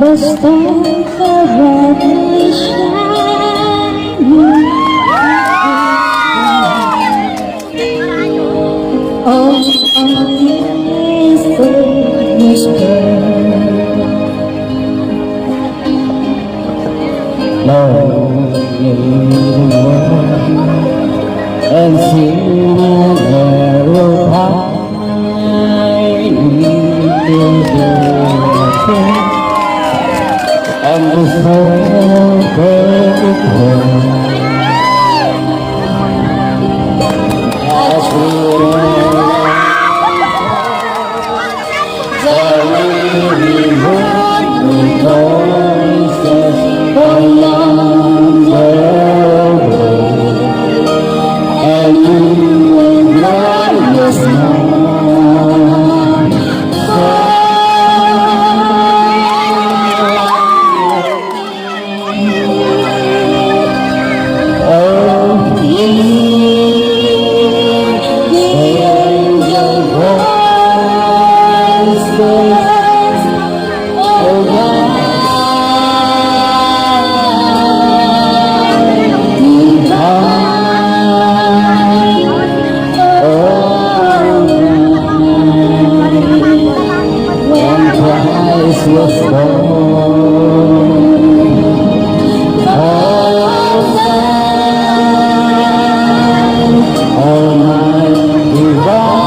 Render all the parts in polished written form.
Basta kahanay all of these things and sing a narrow pine and the soul perfect as we voices along the way, and you and glorious oh, the angel voices, oh God, Christ was born. Almighty divine,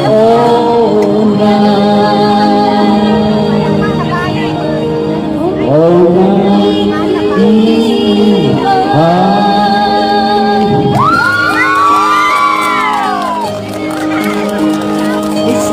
oh night, Almighty divine. It's